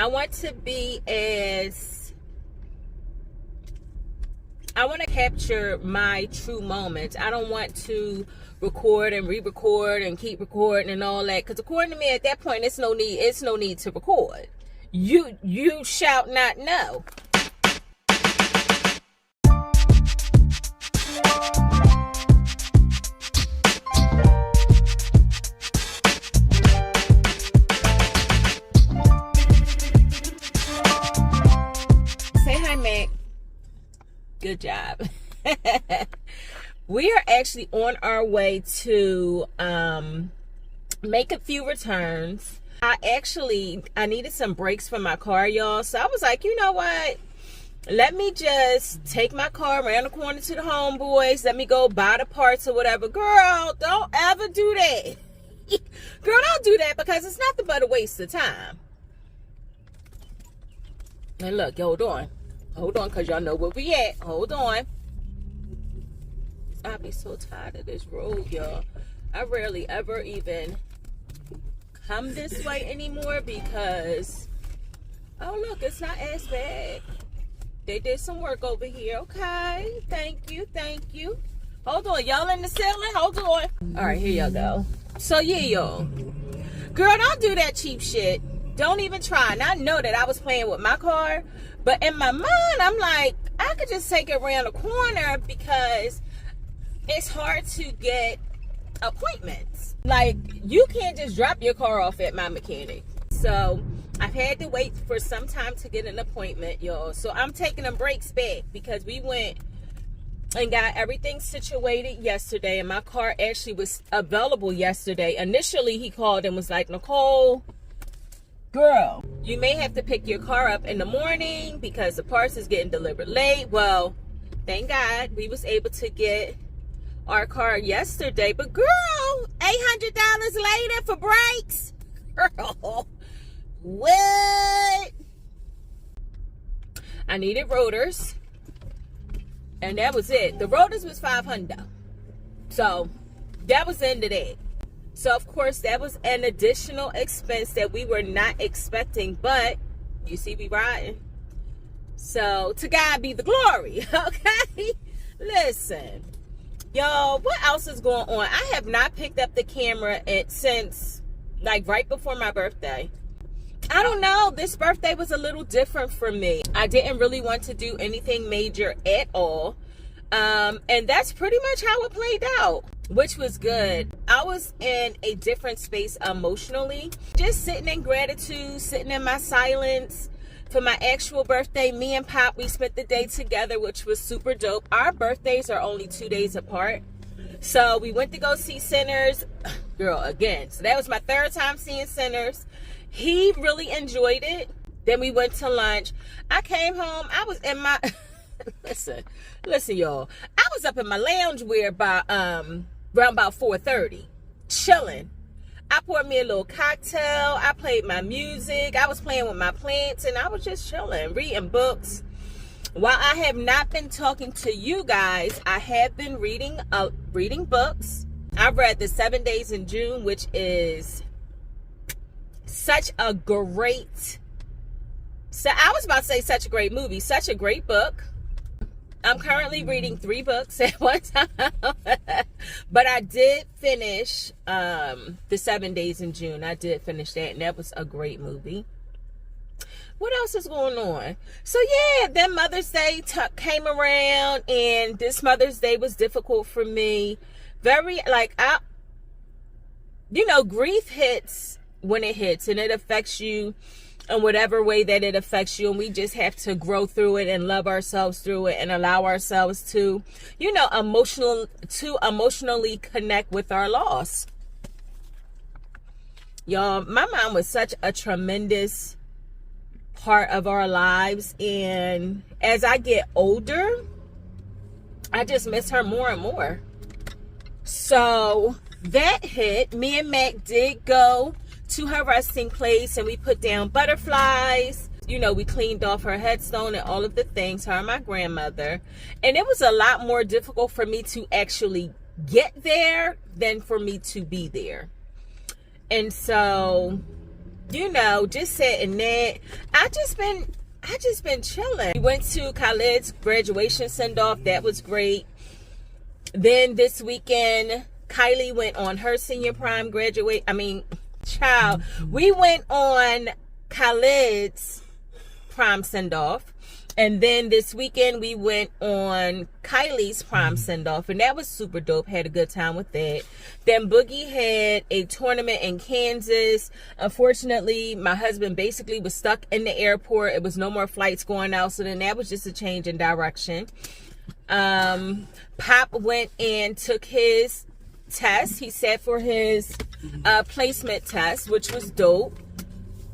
I want to be as, I want to capture my true moments. I don't want to record and re-record and keep recording and all that, because according to me at that point, it's no need to record. You shall not know. Say hi, Mac. Good job. We are actually on our way to make a few returns. I needed some brakes for my car, y'all. So I was like, you know what? Let me just take my car around the corner to the homeboys. Let me go buy the parts or whatever. Girl, don't ever do that. Girl, don't do that, because it's nothing but a waste of time. And look, hold on. Hold on, because y'all know where we at. Hold on. I'll be so tired of this road, y'all. I rarely ever even come this way anymore because, oh look, it's not as bad. They did some work over here. Okay, thank you, thank you. Hold on, y'all in the ceiling. Hold on. All right, here y'all go. So yeah, y'all. Girl, don't do that cheap shit. Don't even try. And I know that I was playing with my car, but in my mind, I'm like, I could just take it around the corner because it's hard to get appointments. Like, you can't just drop your car off at my mechanic. So I've had to wait for some time to get an appointment, y'all. So I'm taking them brakes back because we went and got everything situated yesterday, and my car actually was available yesterday. Initially, he called and was like, Nicole, girl, you may have to pick your car up in the morning because the parts is getting delivered late. Well, thank God we was able to get our car yesterday, but girl, $800 later for brakes. Girl, what? I needed rotors, and that was it. The rotors was $500, so that was the end of that. So of course that was an additional expense that we were not expecting, but you see we riding. So to God be the glory. Okay, listen. Y'all, what else is going on? I have not picked up the camera since like right before my birthday. I don't know. This birthday was a little different for me. I didn't really want to do anything major at all. And that's pretty much how it played out, which was good. I was in a different space emotionally. Just sitting in gratitude, sitting in my silence. For my actual birthday, me and Pop, we spent the day together, which was super dope. Our birthdays are only 2 days apart. So we went to go see Sinners. Girl, again. So that was my third time seeing Sinners. He really enjoyed it. Then we went to lunch. I came home. I was in my... listen, y'all. I was up in my loungewear by around about 4:30. Chilling. I poured me a little cocktail. I played my music. I was playing with my plants, and I was just chilling, reading books. While I have not been talking to you guys, I have been reading books. I've read The 7 Days in June, which is such a great... So I was about to say such a great movie, such a great book. I'm currently reading 3 books at one time. But I did finish The 7 Days in June. I did finish that, and that was a great movie. What else is going on? So yeah, then Mother's Day came around, and this Mother's Day was difficult for me. Very, like, grief hits when it hits, and it affects you in whatever way that it affects you, and we just have to grow through it and love ourselves through it and allow ourselves to, emotionally connect with our loss. Y'all, my mom was such a tremendous part of our lives, and as I get older, I just miss her more and more. So that hit. Me and Mac did go to her resting place, and we put down butterflies. We cleaned off her headstone and all of the things, her and my grandmother. And it was a lot more difficult for me to actually get there than for me to be there. And so you know, just sitting there. I just been chilling. We went to Khaled's graduation send-off. That was great. Then this weekend, Kylie went on her senior prom child. We went on Khaled's prom send-off. And then this weekend, we went on Kylie's prom send-off. And that was super dope. Had a good time with that. Then Boogie had a tournament in Kansas. Unfortunately, my husband basically was stuck in the airport. It was no more flights going out. So then that was just a change in direction. Pop went and took his test. He sat for his placement test, which was dope.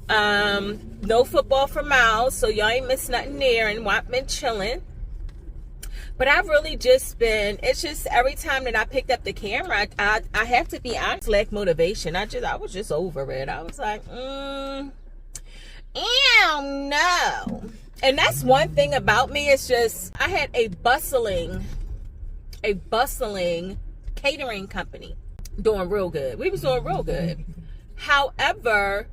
No football for Miles, so y'all ain't missed nothing there, and I've been chilling. But I've really just been, it's just every time that I picked up the camera, I have to be honest, lack motivation. I was just over it. I was like, ew, no. And that's one thing about me, it's just, I had a bustling catering company doing real good. We was doing real good. However,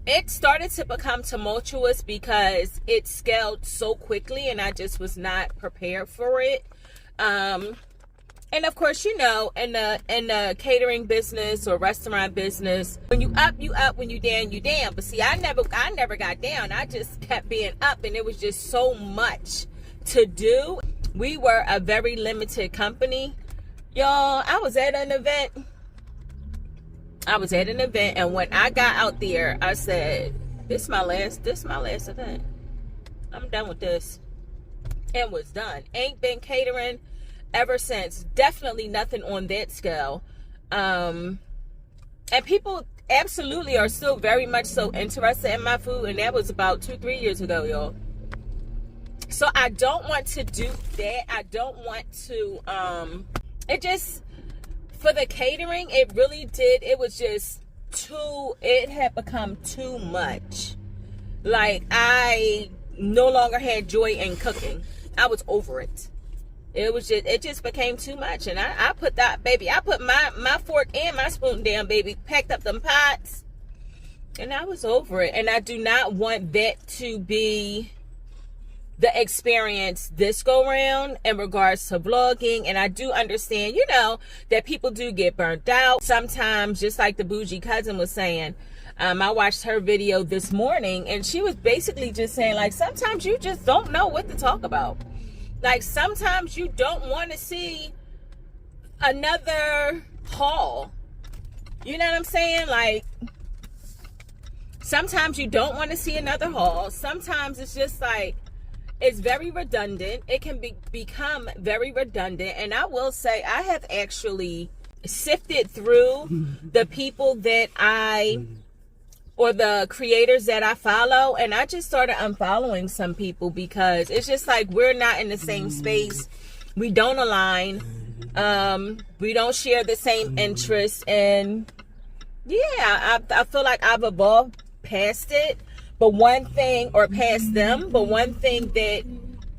it started to become tumultuous because it scaled so quickly and I just was not prepared for it. And of course, you know, in the catering business or restaurant business, when you up, you up. When you down, you down. But see, I never got down. I just kept being up, and it was just so much to do. We were a very limited company. Y'all, I was at an event, and when I got out there, I said, this is my last event. I'm done with this. And was done. Ain't been catering ever since. Definitely nothing on that scale. And people absolutely are still very much so interested in my food, and that was about 2-3 years ago, y'all. So I don't want to do that. I don't want to, it just, for the catering, it really did. It was just it had become too much. Like, I no longer had joy in cooking. I was over it. It just became too much. And I put that, baby, I put my fork and my spoon down, baby, packed up them pots, and I was over it. And I do not want that to be the experience this go round in regards to vlogging. And I do understand, you know, that people do get burnt out sometimes, just like the bougie cousin was saying. I watched her video this morning, and she was basically just saying, like, sometimes you just don't know what to talk about. Like, sometimes you don't want to see another haul. You know what I'm saying? Like, sometimes you don't want to see another haul. Sometimes it's just like, it's very redundant. It can become very redundant. And I will say, I have actually sifted through the people that or the creators that I follow, and I just started unfollowing some people because it's just like, we're not in the same space. We don't align. We don't share the same interests. And yeah, I feel like I've evolved past it. But one thing, or past them, but one thing that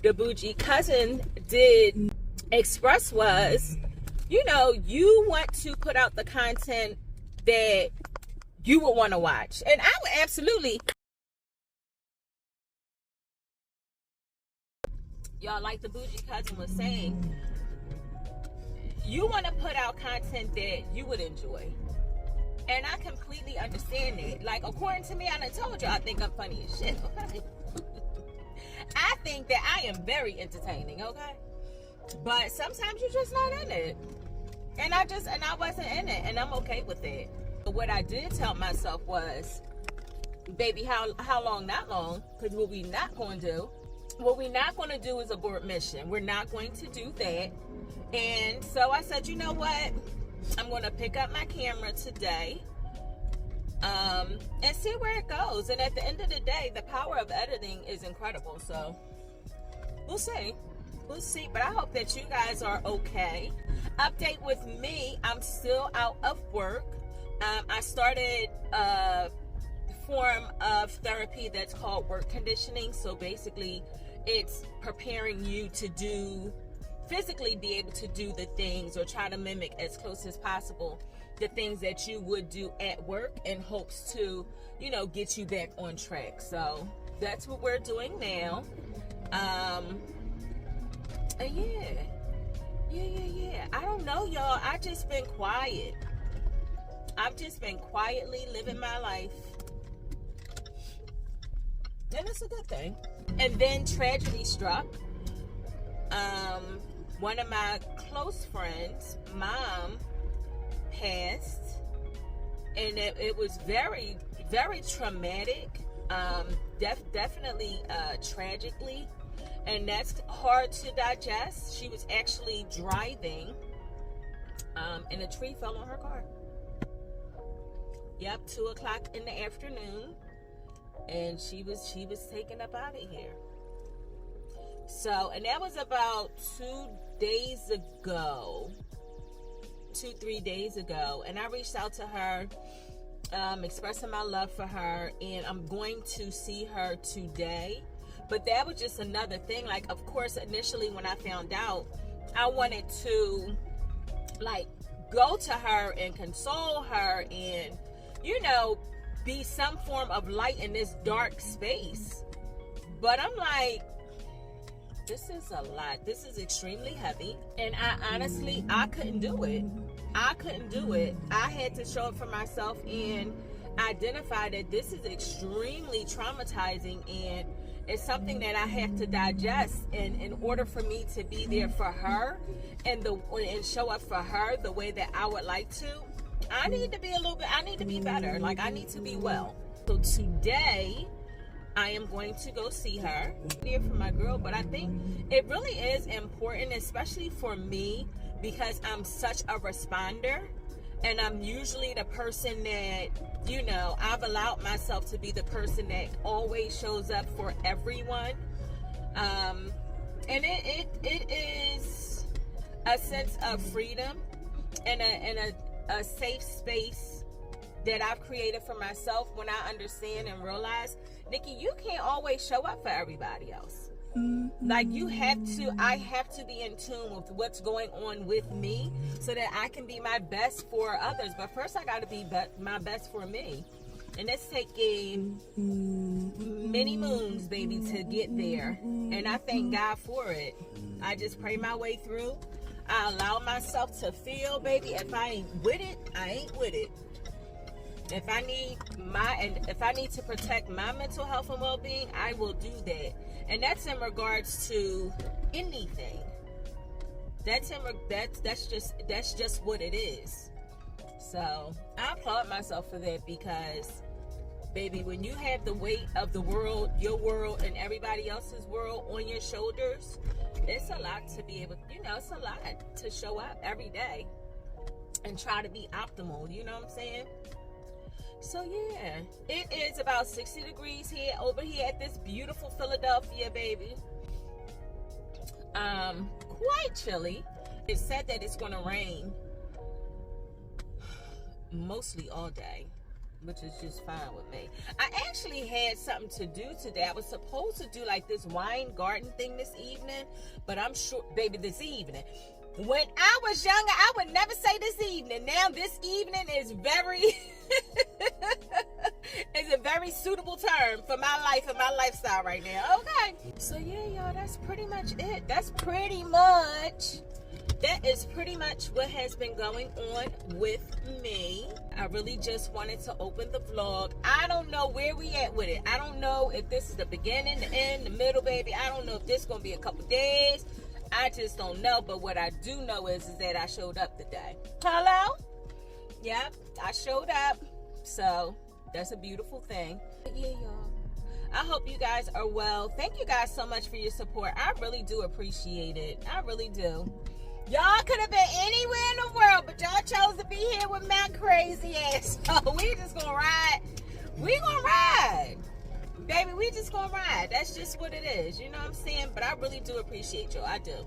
the bougie cousin did express was, you know, you want to put out the content that you would want to watch. And I would absolutely. Y'all, like the bougie cousin was saying, you want to put out content that you would enjoy. And I completely understand it. Like, according to me, I done told you I think I'm funny as shit, okay? I think that I am very entertaining, okay? But sometimes you're just not in it. And I wasn't in it, and I'm okay with it. But what I did tell myself was, baby, how long, not long? Because what we not going to do is abort mission. We're not going to do that. And so I said, you know what? I'm going to pick up my camera today and see where it goes. And at the end of the day, the power of editing is incredible. So we'll see. But I hope that you guys are okay. Update with me. I'm still out of work. I started a form of therapy that's called work conditioning. So basically, it's preparing you to physically be able to do the things, or try to mimic as close as possible the things that you would do at work in hopes to, you know, get you back on track. So that's what we're doing now. And yeah. I don't know, y'all. I just been quiet. I've just been quietly living my life. And it's a good thing. And then tragedy struck. One of my close friends' mom passed. And it was very, very traumatic. Definitely tragically. And that's hard to digest. She was actually driving, and a tree fell on her car. Yep, 2 o'clock in the afternoon, and she was taken up out of here. So, and that was about 2 days ago, 2-3 days ago, and I reached out to her, expressing my love for her, and I'm going to see her today. But that was just another thing. Like, of course, initially when I found out, I wanted to, like, go to her and console her and, you know, be some form of light in this dark space. But I'm like, this is a lot. This is extremely heavy. And I honestly, I couldn't do it. I couldn't do it. I had to show up for myself and identify that this is extremely traumatizing, and it's something that I have to digest. And in order for me to be there for her and show up for her the way that I would like to, I need to be I need to be better. Like, I need to be well. So today, I am going to go see her. Here for my girl, but I think it really is important, especially for me, because I'm such a responder. And I'm usually the person that, you know, I've allowed myself to be the person that always shows up for everyone. And it is a sense of freedom and a safe space that I've created for myself when I understand and realize, Nikki, you can't always show up for everybody else. Like, I have to be in tune with what's going on with me so that I can be my best for others. But first I got to be my best for me. And it's taking many moons, baby, to get there. And I thank God for it. I just pray my way through. I allow myself to feel, baby. If I ain't with it, I ain't with it. If I need to protect my mental health and well-being, I will do that. And that's in regards to anything. That's just what it is. So I applaud myself for that, because, baby, when you have the weight of the world, your world, and everybody else's world on your shoulders, it's a lot to be able, you know, it's a lot to show up every day and try to be optimal. You know what I'm saying? So yeah, it is about 60 degrees over here at this beautiful Philadelphia, baby. Quite chilly. It's said that it's going to rain mostly all day, which is just fine with me. I actually had something to do today. I was supposed to do like this wine garden thing this evening, but I'm sure, baby, this evening. When I was younger, I would never say this evening. Now this evening is is a very suitable term for my life and my lifestyle right now. Okay. So yeah, y'all, that's pretty much it. That is pretty much what has been going on with me. I really just wanted to open the vlog. I don't know where we at with it. I don't know if this is the beginning, the end, the middle, baby. I don't know if this is going to be a couple days. I just don't know. But what I do know is that I showed up today. Hello? Yep, I showed up. So that's a beautiful thing. But yeah, y'all, I hope you guys are well. Thank you guys so much for your support. I really do appreciate it. I really do. Y'all could have been anywhere in the world, but y'all chose to be here with my crazy ass. So we just gonna ride. We gonna ride. Baby, we just gonna ride. That's just what it is. You know what I'm saying? But I really do appreciate y'all. I do.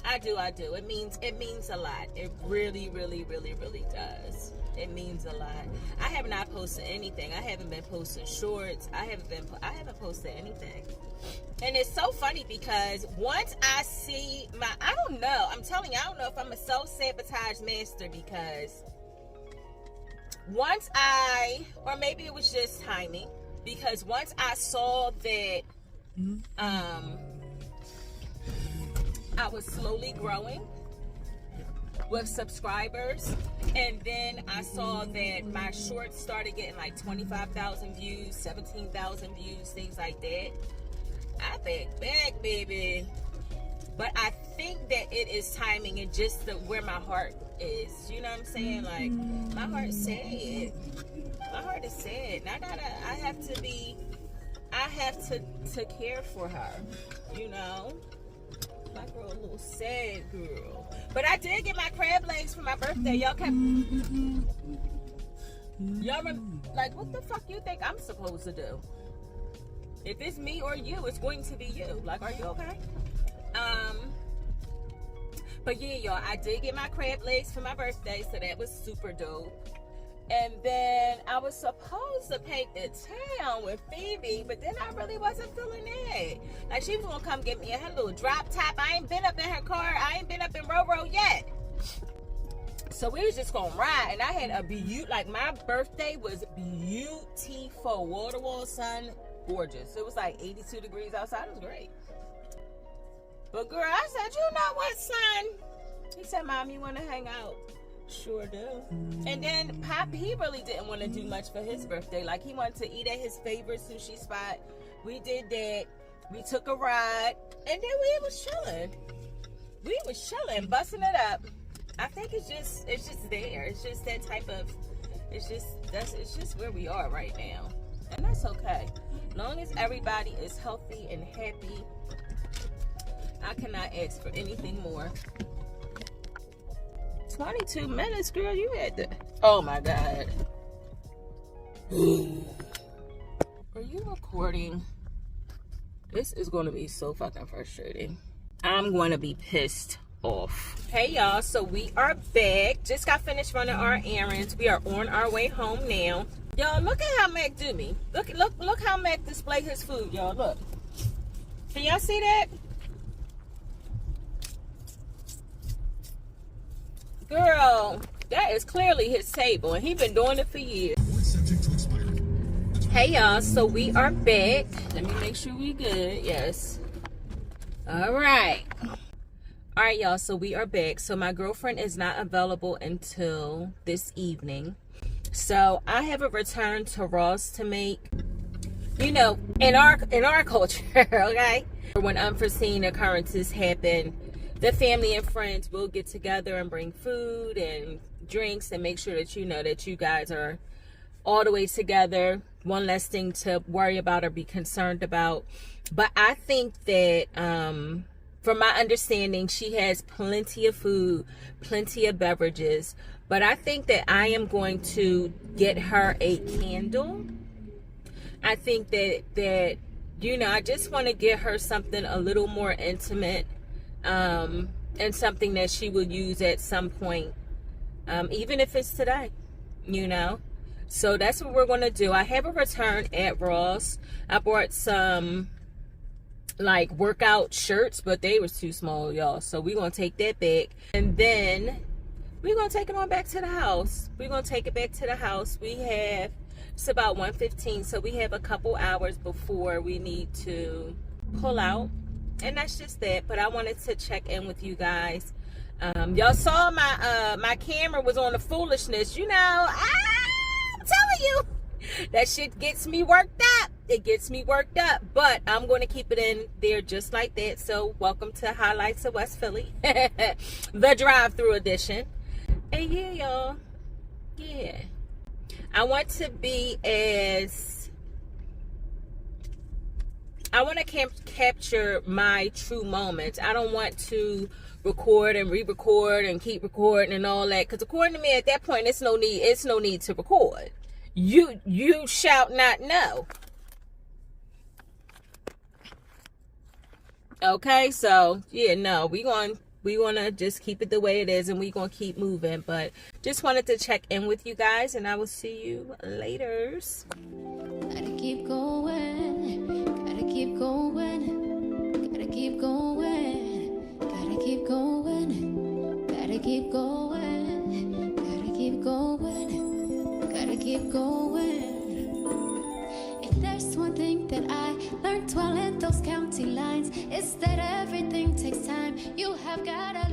It means a lot. It really, really, really, really does. It means a lot. I have not posted anything. I haven't been posting shorts. I haven't posted anything. And it's so funny because once I see I don't know. I'm telling you, I don't know if I'm a self-sabotage master, because once or maybe it was just timing, because once I saw that I was slowly growing with subscribers, and then I saw that my shorts started getting like 25,000 views, 17,000 views, things like that, I think back, baby. But I think that it is timing and just where my heart is. You know what I'm saying? Like, my heart's sad. My heart is sad. And I have to care for her. You know? My girl, a little sad girl. But I did get my crab legs for my birthday. Y'all remember, like, what the fuck you think I'm supposed to do? If it's me or you, it's going to be you. Like, are you okay? But yeah, y'all, I did get my crab legs for my birthday, so that was super dope. And then I was supposed to paint the town with Phoebe, but then I really wasn't feeling it. Like, she was gonna come get me in her little drop top. I ain't been up in her car. I ain't been up in Roro yet. So we was just gonna ride, and I had like, my birthday was beautiful. Wall to wall sun, gorgeous. It was like 82 degrees outside. It was great. But girl, I said, you know what, son? He said, Mom, you want to hang out? Sure do. And then Pop, he really didn't want to do much for his birthday. Like, he wanted to eat at his favorite sushi spot. We did that. We took a ride. And then we was chilling. We was chilling, busting it up. I think it's just there. It's just that type of, it's just where we are right now. And that's okay. As long as everybody is healthy and happy, I cannot ask for anything more. 22 minutes, girl, you had to. Oh my God. Are you recording? This is going to be so fucking frustrating. I'm going to be pissed off. Hey y'all, so we are back. Just got finished running our errands. We are on our way home now. Y'all, look at how Mac do me. Look how Mac display his food, y'all. Look. Can y'all see that? Girl, that is clearly his table, and he's been doing it for years. Hey y'all, so we are back. Let me make sure we good. Yes. All right, y'all, so we are back. So my girlfriend is not available until this evening, so I have a return to Ross to make. You know, in our culture, okay, when unforeseen occurrences happen, the family and friends will get together and bring food and drinks and make sure that you know that you guys are all the way together. One less thing to worry about or be concerned about. But I think that, from my understanding, she has plenty of food, plenty of beverages. But I think that I am going to get her a candle. I think that you know, I just want to get her something a little more intimate. And something that she will use at some point, even if it's today, you know. So that's what we're going to do. I have a return at Ross. I bought some like workout shirts, but they was too small, y'all. So we're going to take that back, and then we're going to take it on back to the house. We're going to take it back to the house. It's about 1:15, so we have a couple hours before we need to pull out. And that's just that. But I wanted to check in with you guys. Y'all saw my camera was on the foolishness. You know, I'm telling you, that shit gets me worked up. It gets me worked up. But I'm going to keep it in there just like that. So welcome to Highlights of West Philly, the drive-through edition. And yeah, y'all, yeah, I want to capture my true moments. I don't want to record and re-record and keep recording and all that, because according to me, at that point, it's no need to record. You shall not know. Okay, so yeah, no, we wanna just keep it the way it is, and we gonna keep moving. But just wanted to check in with you guys, and I will see you later. Gotta keep going, gotta keep going, gotta keep going, gotta keep going, gotta keep going, gotta keep going, those county lines. It's that everything takes time. You have gotta